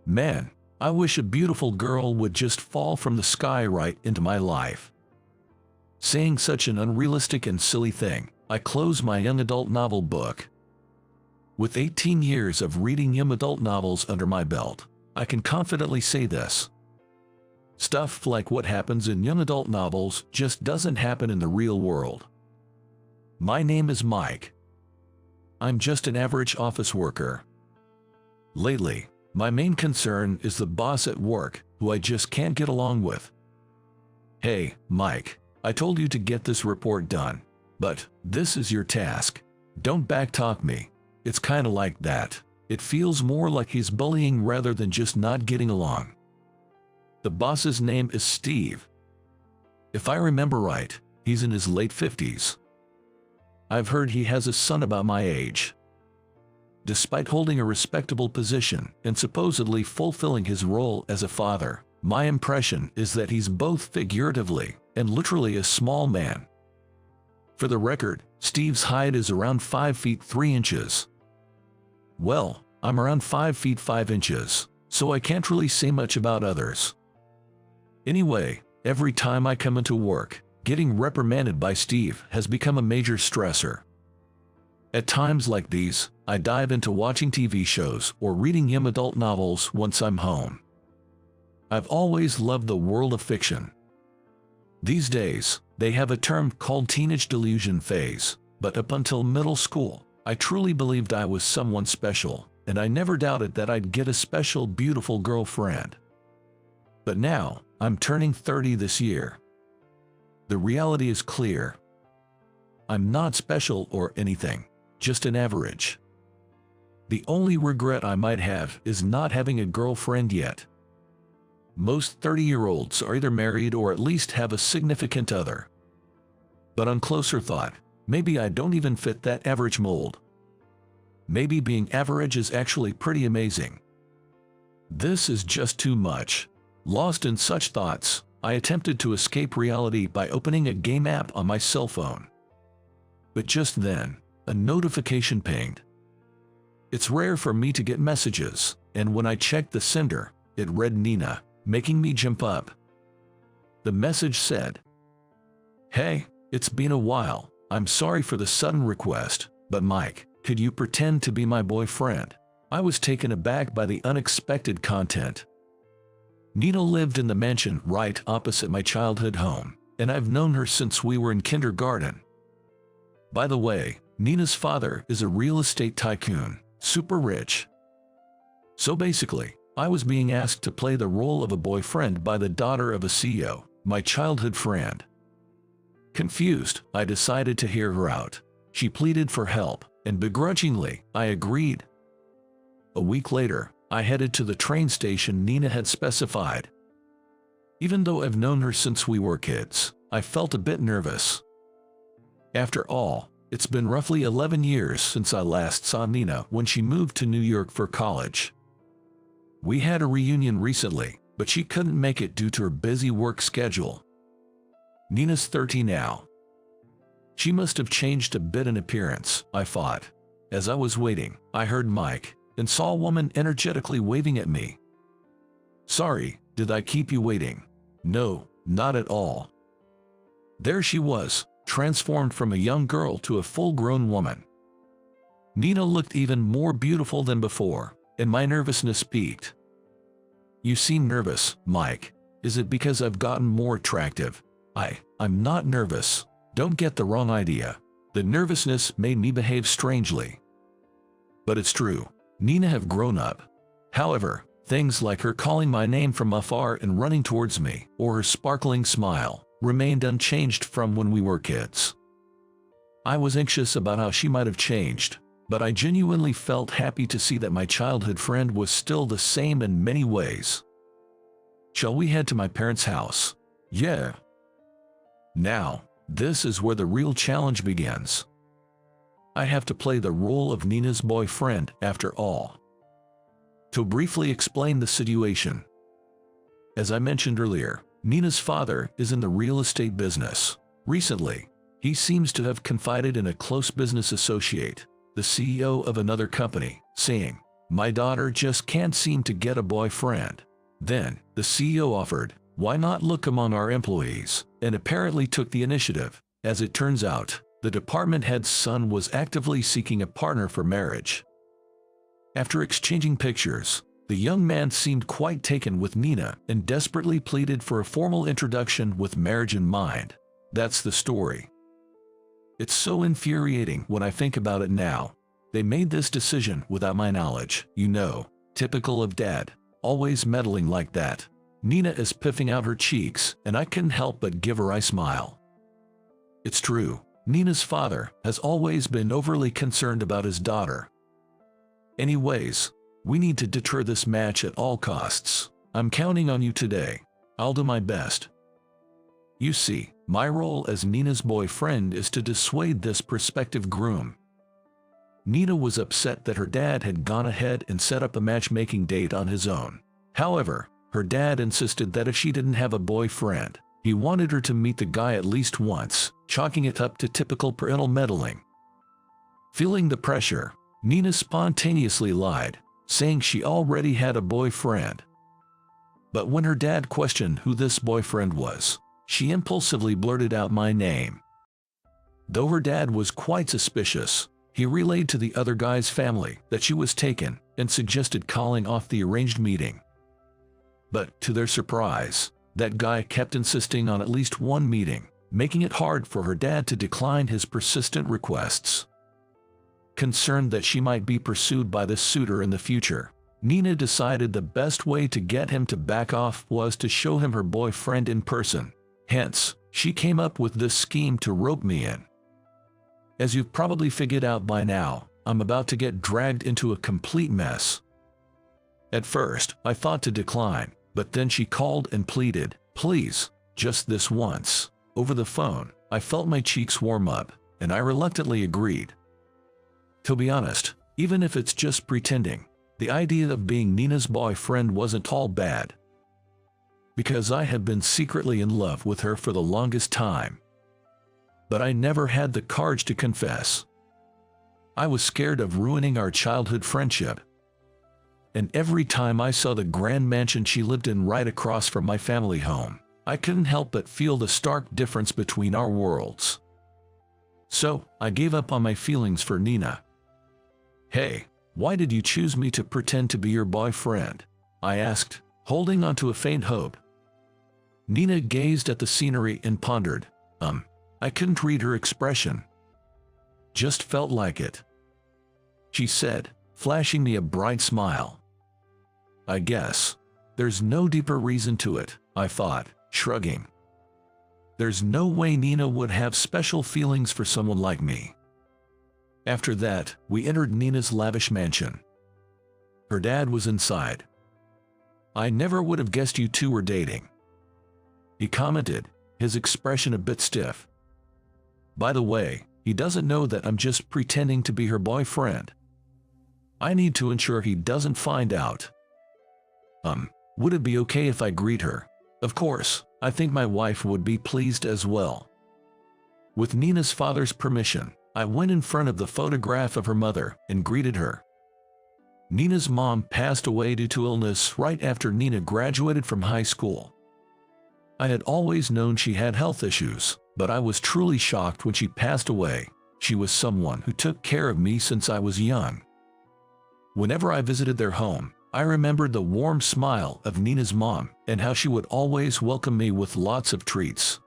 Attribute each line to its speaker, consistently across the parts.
Speaker 1: Man, I wish a beautiful girl would just fall from the sky right into my life. Saying such an unrealistic and silly thing, I close my young adult novel book. With 18 years of reading young adult novels under my belt, I can confidently say this. Stuff like what happens in young adult novels just doesn't happen in the real world. My name is Mike. I'm just an average office worker. Lately, my main concern is the boss at work, who I just can't get along with. Hey, Mike, I told you to get this report done, but this is your task. Don't backtalk me. It's kinda like that. It feels more like he's bullying rather than just not getting along. The boss's name is Steve. If I remember right, he's in his late 50s. I've heard he has a son about my age. Despite holding a respectable position and supposedly fulfilling his role as a father, my impression is that he's both figuratively and literally a small man. For the record, Steve's height is around 5 feet 3 inches. Well, I'm around 5 feet 5 inches, so I can't really say much about others. Anyway, every time I come into work, getting reprimanded by Steve has become a major stressor. At times like these, I dive into watching TV shows or reading young adult novels once I'm home. I've always loved the world of fiction. These days, they have a term called teenage delusion phase, but up until middle school, I truly believed I was someone special, and I never doubted that I'd get a special, beautiful girlfriend. But now, I'm turning 30 this year. The reality is clear. I'm not special or anything, just an average. The only regret I might have is not having a girlfriend yet. Most 30-year-olds are either married or at least have a significant other. But on closer thought, maybe I don't even fit that average mold. Maybe being average is actually pretty amazing. This is just too much. Lost in such thoughts, I attempted to escape reality by opening a game app on my cell phone. But just then, a notification pinged. It's rare for me to get messages, and when I checked the sender, it read Nina, making me jump up. The message said, "Hey, it's been a while. I'm sorry for the sudden request, but Mike, could you pretend to be my boyfriend?" I was taken aback by the unexpected content. Nina lived in the mansion right opposite my childhood home, and I've known her since we were in kindergarten. By the way, Nina's father is a real estate tycoon, super rich. So basically, I was being asked to play the role of a boyfriend by the daughter of a CEO, my childhood friend. Confused, I decided to hear her out. She pleaded for help, and begrudgingly, I agreed. A week later, I headed to the train station Nina had specified. Even though I've known her since we were kids, I felt a bit nervous. After all, it's been roughly 11 years since I last saw Nina when she moved to New York for college. We had a reunion recently, but she couldn't make it due to her busy work schedule. Nina's 30 now. She must have changed a bit in appearance, I thought. As I was waiting, I heard Mike and saw a woman energetically waving at me. "Sorry, did I keep you waiting?" "No, not at all." There she was, transformed from a young girl to a full-grown woman. Nina looked even more beautiful than before, and my nervousness peaked. "You seem nervous, Mike. Is it because I've gotten more attractive?" I'm not nervous. Don't get the wrong idea. The nervousness made me behave strangely. But it's true. Nina have grown up. However, things like her calling my name from afar and running towards me, or her sparkling smile, remained unchanged from when we were kids. I was anxious about how she might have changed, but I genuinely felt happy to see that my childhood friend was still the same in many ways. Shall we head to my parents' house? Yeah. Now, this is where the real challenge begins. I have to play the role of Nina's boyfriend after all. To briefly explain the situation. As I mentioned earlier, Nina's father is in the real estate business. Recently, he seems to have confided in a close business associate, the CEO of another company, saying, My daughter just can't seem to get a boyfriend." Then, the CEO offered, "Why not look among our employees?" and apparently took the initiative. As it turns out, the department head's son was actively seeking a partner for marriage. After exchanging pictures, the young man seemed quite taken with Nina and desperately pleaded for a formal introduction with marriage in mind. That's the story. It's so infuriating when I think about it now. They made this decision without my knowledge, typical of Dad, always meddling like that. Nina is puffing out her cheeks, and I couldn't help but give her a smile. It's true, Nina's father has always been overly concerned about his daughter. Anyways, we need to deter this match at all costs. I'm counting on you today. I'll do my best. You see, my role as Nina's boyfriend is to dissuade this prospective groom. Nina was upset that her dad had gone ahead and set up a matchmaking date on his own. However, her dad insisted that if she didn't have a boyfriend, he wanted her to meet the guy at least once, chalking it up to typical parental meddling. Feeling the pressure, Nina spontaneously lied, saying she already had a boyfriend. But when her dad questioned who this boyfriend was, she impulsively blurted out my name. Though her dad was quite suspicious, he relayed to the other guy's family that she was taken and suggested calling off the arranged meeting. But to their surprise, that guy kept insisting on at least one meeting, making it hard for her dad to decline his persistent requests. Concerned that she might be pursued by this suitor in the future, Nina decided the best way to get him to back off was to show him her boyfriend in person. Hence, she came up with this scheme to rope me in. As you've probably figured out by now, I'm about to get dragged into a complete mess. At first, I thought to decline, but then she called and pleaded, "Please, just this once." Over the phone, I felt my cheeks warm up, and I reluctantly agreed. To be honest, even if it's just pretending, the idea of being Nina's boyfriend wasn't all bad. Because I had been secretly in love with her for the longest time. But I never had the courage to confess. I was scared of ruining our childhood friendship. And every time I saw the grand mansion she lived in right across from my family home, I couldn't help but feel the stark difference between our worlds. So, I gave up on my feelings for Nina. "Hey, why did you choose me to pretend to be your boyfriend?" I asked, holding on to a faint hope. Nina gazed at the scenery and pondered. I couldn't read her expression. Just felt like it. She said, flashing me a bright smile. "I guess. There's no deeper reason to it," I thought, shrugging. There's no way Nina would have special feelings for someone like me. After that, we entered Nina's lavish mansion. Her dad was inside. "I never would have guessed you two were dating," he commented, his expression a bit stiff. By the way, he doesn't know that I'm just pretending to be her boyfriend. I need to ensure he doesn't find out. Would it be okay if I greet her? Of course, I think my wife would be pleased as well. With Nina's father's permission, I went in front of the photograph of her mother and greeted her. Nina's mom passed away due to illness right after Nina graduated from high school. I had always known she had health issues, but I was truly shocked when she passed away. She was someone who took care of me since I was young. Whenever I visited their home, I remembered the warm smile of Nina's mom and how she would always welcome me with lots of treats.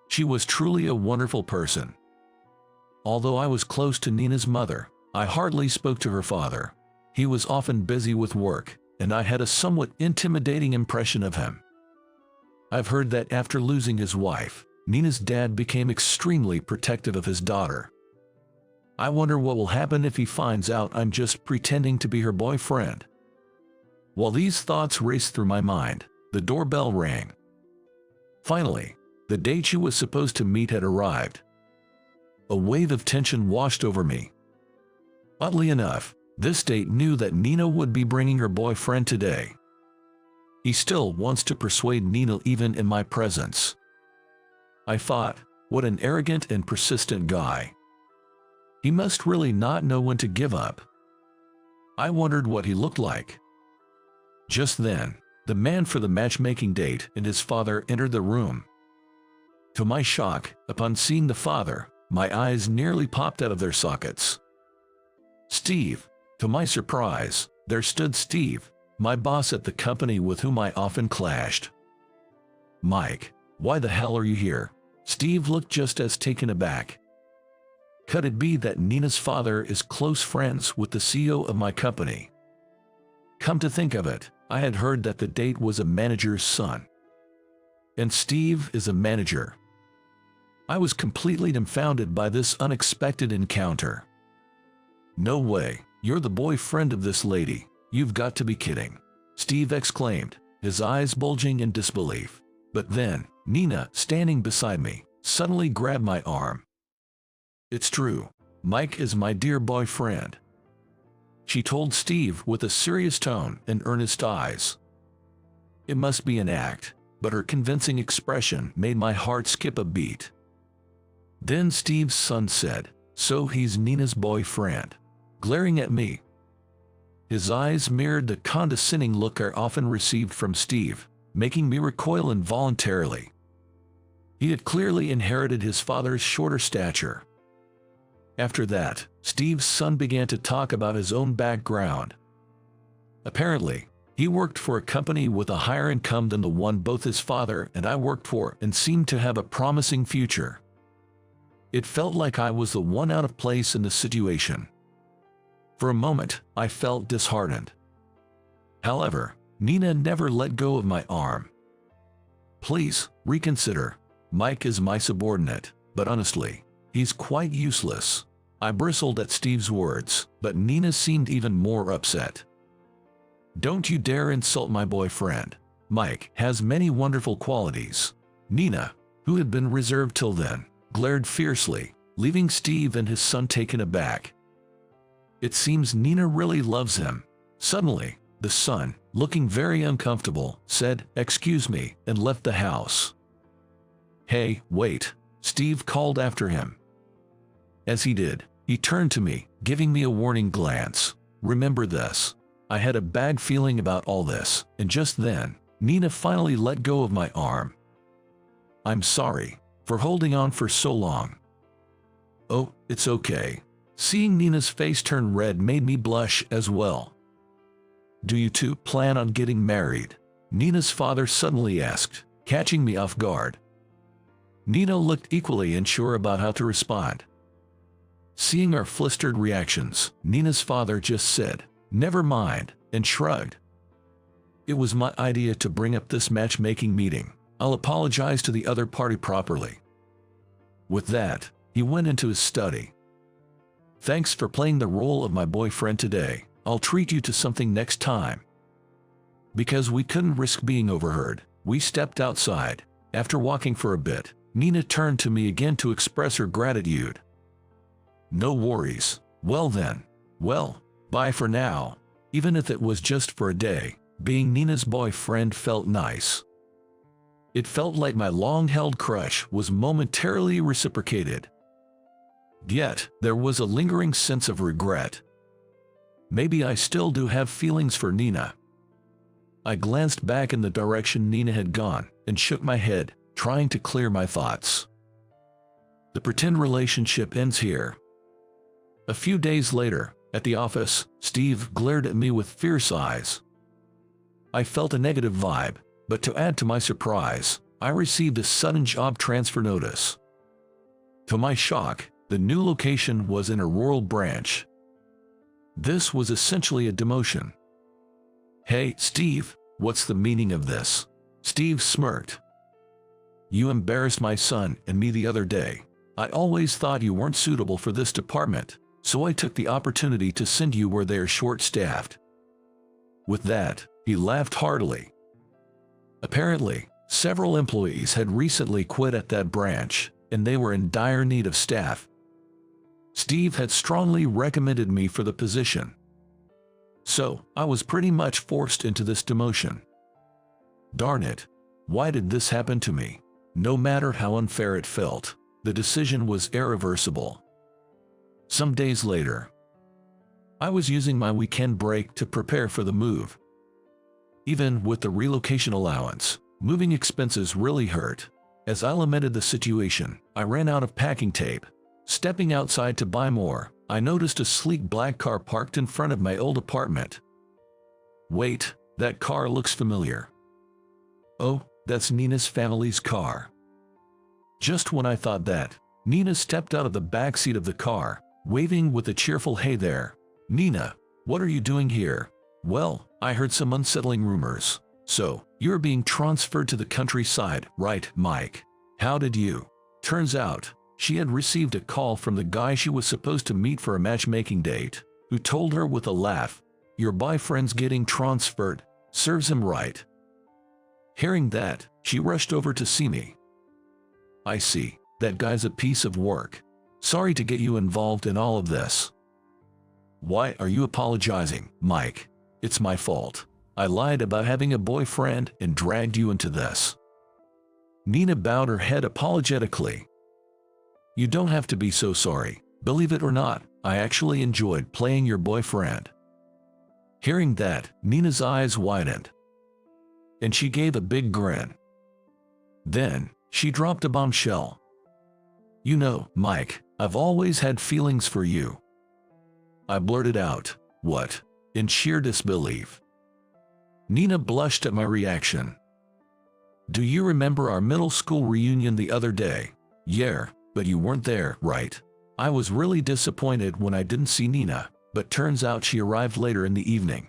Speaker 1: She was truly a wonderful person. Although I was close to Nina's mother, I hardly spoke to her father. He was often busy with work, and I had a somewhat intimidating impression of him. I've heard that after losing his wife, Nina's dad became extremely protective of his daughter. I wonder what will happen if he finds out I'm just pretending to be her boyfriend. While these thoughts raced through my mind, the doorbell rang. Finally, the date she was supposed to meet had arrived. A wave of tension washed over me. Oddly enough, this date knew that Nina would be bringing her boyfriend today. He still wants to persuade Nina even in my presence. I thought, what an arrogant and persistent guy. He must really not know when to give up. I wondered what he looked like. Just then, the man for the matchmaking date and his father entered the room. To my shock, upon seeing the father, my eyes nearly popped out of their sockets. Steve. To my surprise, there stood Steve, my boss at the company with whom I often clashed. Mike, why the hell are you here? Steve looked just as taken aback. Could it be that Nina's father is close friends with the CEO of my company? Come to think of it, I had heard that the date was a manager's son. And Steve is a manager. I was completely dumbfounded by this unexpected encounter. No way, you're the boyfriend of this lady, you've got to be kidding, Steve exclaimed, his eyes bulging in disbelief. But then, Nina, standing beside me, suddenly grabbed my arm. It's true, Mike is my dear boyfriend, she told Steve with a serious tone and earnest eyes. It must be an act, but her convincing expression made my heart skip a beat. Then Steve's son said, so he's Nina's boyfriend, glaring at me. His eyes mirrored the condescending look I often received from Steve, making me recoil involuntarily. He had clearly inherited his father's shorter stature. After that, Steve's son began to talk about his own background. Apparently, he worked for a company with a higher income than the one both his father and I worked for and seemed to have a promising future. It felt like I was the one out of place in the situation. For a moment, I felt disheartened. However, Nina never let go of my arm. Please, reconsider. Mike is my subordinate, but honestly, he's quite useless. I bristled at Steve's words, but Nina seemed even more upset. Don't you dare insult my boyfriend. Mike has many wonderful qualities. Nina, who had been reserved till then, glared fiercely, leaving Steve and his son taken aback. It seems Nina really loves him. Suddenly, the son, looking very uncomfortable, said, "Excuse me," and left the house. Hey, wait, Steve called after him. As he did, he turned to me, giving me a warning glance. Remember this. I had a bad feeling about all this, and just then, Nina finally let go of my arm. I'm sorry for holding on for so long. Oh, it's okay. Seeing Nina's face turn red made me blush as well. Do you two plan on getting married? Nina's father suddenly asked, catching me off guard. Nina looked equally unsure about how to respond. Seeing our flustered reactions, Nina's father just said, "Never mind," and shrugged. It was my idea to bring up this matchmaking meeting. I'll apologize to the other party properly. With that, he went into his study. Thanks for playing the role of my boyfriend today. I'll treat you to something next time. Because we couldn't risk being overheard, we stepped outside. After walking for a bit, Nina turned to me again to express her gratitude. No worries. Well then. Well, bye for now. Even if it was just for a day, being Nina's boyfriend felt nice. It felt like my long-held crush was momentarily reciprocated. Yet, there was a lingering sense of regret. Maybe I still do have feelings for Nina. I glanced back in the direction Nina had gone and shook my head, trying to clear my thoughts. The pretend relationship ends here. A few days later, at the office, Steve glared at me with fierce eyes. I felt a negative vibe, but to add to my surprise, I received a sudden job transfer notice. To my shock, the new location was in a rural branch. This was essentially a demotion. Hey, Steve, what's the meaning of this? Steve smirked. You embarrassed my son and me the other day. I always thought you weren't suitable for this department, so I took the opportunity to send you where they are short-staffed. With that, he laughed heartily. Apparently, several employees had recently quit at that branch, and they were in dire need of staff. Steve had strongly recommended me for the position. So, I was pretty much forced into this demotion. Darn it, why did this happen to me? No matter how unfair it felt, the decision was irreversible. Some days later, I was using my weekend break to prepare for the move. Even with the relocation allowance, moving expenses really hurt. As I lamented the situation, I ran out of packing tape. Stepping outside to buy more, I noticed a sleek black car parked in front of my old apartment. Wait, that car looks familiar. Oh, that's Nina's family's car. Just when I thought that, Nina stepped out of the backseat of the car, waving with a cheerful "Hey there, Nina, what are you doing here?" "Well, I heard some unsettling rumors. So, you're being transferred to the countryside, right, Mike? How did you?" Turns out, she had received a call from the guy she was supposed to meet for a matchmaking date, who told her with a laugh, "Your boyfriend's getting transferred, serves him right." Hearing that, she rushed over to see me. "I see, that guy's a piece of work. Sorry to get you involved in all of this." "Why are you apologizing, Mike? It's my fault. I lied about having a boyfriend and dragged you into this." Nina bowed her head apologetically. "You don't have to be so sorry. Believe it or not, I actually enjoyed playing your boyfriend." Hearing that, Nina's eyes widened, and she gave a big grin. Then, she dropped a bombshell. "You know, Mike, I've always had feelings for you." I blurted out, "What?" in sheer disbelief. Nina blushed at my reaction. "Do you remember our middle school reunion the other day?" "Yeah, but you weren't there, right?" I was really disappointed when I didn't see Nina, but turns out she arrived later in the evening.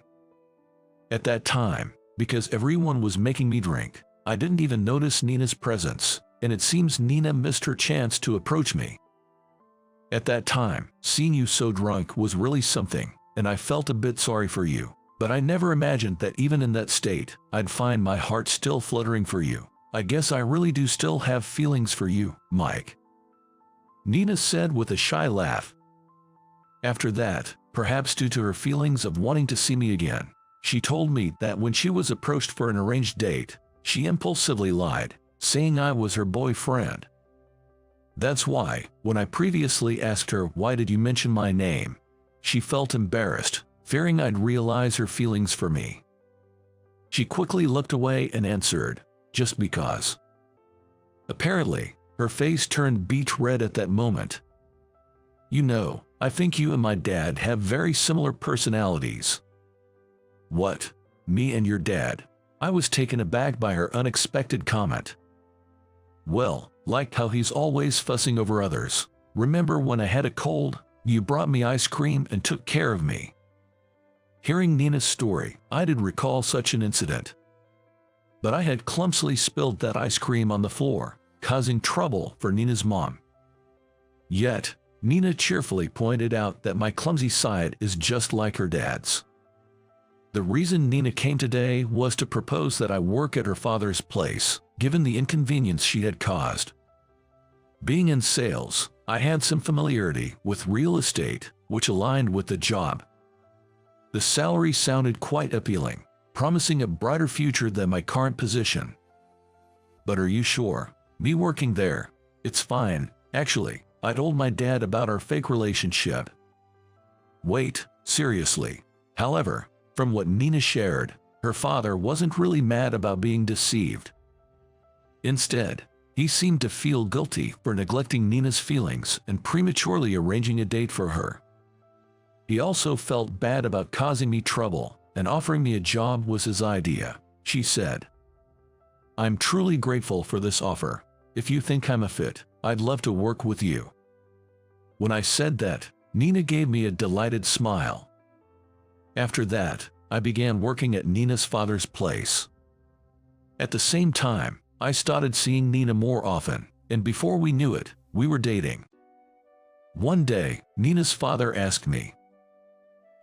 Speaker 1: At that time, because everyone was making me drink, I didn't even notice Nina's presence, and it seems Nina missed her chance to approach me. At that time, seeing you so drunk was really something, and I felt a bit sorry for you, but I never imagined that even in that state, I'd find my heart still fluttering for you. I guess I really do still have feelings for you, Mike," Nina said with a shy laugh. After that, perhaps due to her feelings of wanting to see me again, she told me that when she was approached for an arranged date, she impulsively lied, saying I was her boyfriend. That's why, when I previously asked her why did you mention my name, she felt embarrassed, fearing I'd realize her feelings for me. She quickly looked away and answered, "Just because." Apparently, her face turned beet red at that moment. "You know, I think you and my dad have very similar personalities." "What? Me and your dad?" I was taken aback by her unexpected comment. "Well, like how he's always fussing over others. Remember when I had a cold, you brought me ice cream and took care of me?" Hearing Nina's story, I did recall such an incident. But I had clumsily spilled that ice cream on the floor, causing trouble for Nina's mom. Yet, Nina cheerfully pointed out that my clumsy side is just like her dad's. The reason Nina came today was to propose that I work at her father's place, given the inconvenience she had caused. Being in sales, I had some familiarity with real estate, which aligned with the job. The salary sounded quite appealing, promising a brighter future than my current position. "But are you sure? Me working there? It's fine, actually. I told my dad about our fake relationship." Wait, seriously. However, from what Nina shared, her father wasn't really mad about being deceived. Instead, he seemed to feel guilty for neglecting Nina's feelings and prematurely arranging a date for her. He also felt bad about causing me trouble, and offering me a job was his idea, she said. "I'm truly grateful for this offer. If you think I'm a fit, I'd love to work with you." When I said that, Nina gave me a delighted smile. After that, I began working at Nina's father's place. At the same time, I started seeing Nina more often, and before we knew it, we were dating. One day, Nina's father asked me,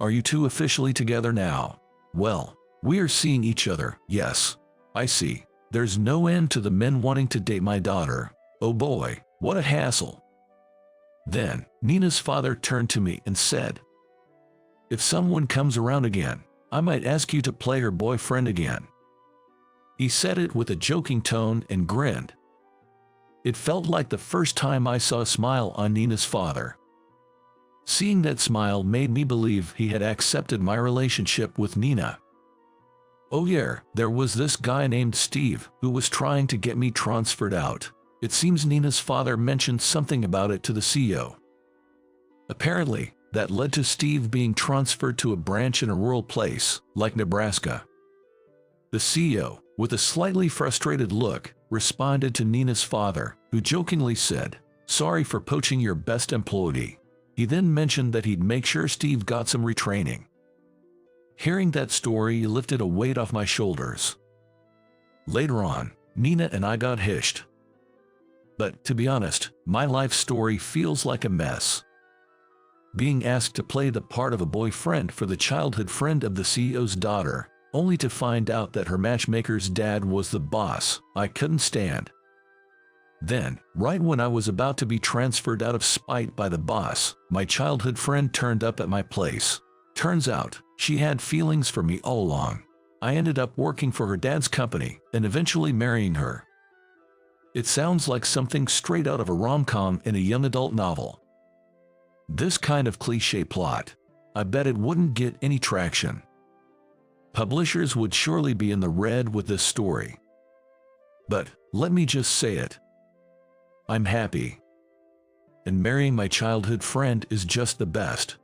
Speaker 1: "Are you two officially together now?" "Well, we are seeing each other, yes." "I see. There's no end to the men wanting to date my daughter. Oh boy, what a hassle." Then, Nina's father turned to me and said, "If someone comes around again, I might ask you to play her boyfriend again." He said it with a joking tone and grinned. It felt like the first time I saw a smile on Nina's father. Seeing that smile made me believe he had accepted my relationship with Nina. Oh yeah, there was this guy named Steve who was trying to get me transferred out. It seems Nina's father mentioned something about it to the CEO. Apparently, that led to Steve being transferred to a branch in a rural place, like Nebraska. The CEO, with a slightly frustrated look, responded to Nina's father, who jokingly said, "Sorry for poaching your best employee." He then mentioned that he'd make sure Steve got some retraining. Hearing that story lifted a weight off my shoulders. Later on, Nina and I got hitched. But to be honest, my life story feels like a mess. Being asked to play the part of a boyfriend for the childhood friend of the CEO's daughter, only to find out that her matchmaker's dad was the boss, I couldn't stand. Then, right when I was about to be transferred out of spite by the boss, my childhood friend turned up at my place. Turns out, she had feelings for me all along. I ended up working for her dad's company and eventually marrying her. It sounds like something straight out of a rom-com in a young adult novel. This kind of cliché plot, I bet it wouldn't get any traction. Publishers would surely be in the red with this story. But, let me just say it. I'm happy. And marrying my childhood friend is just the best.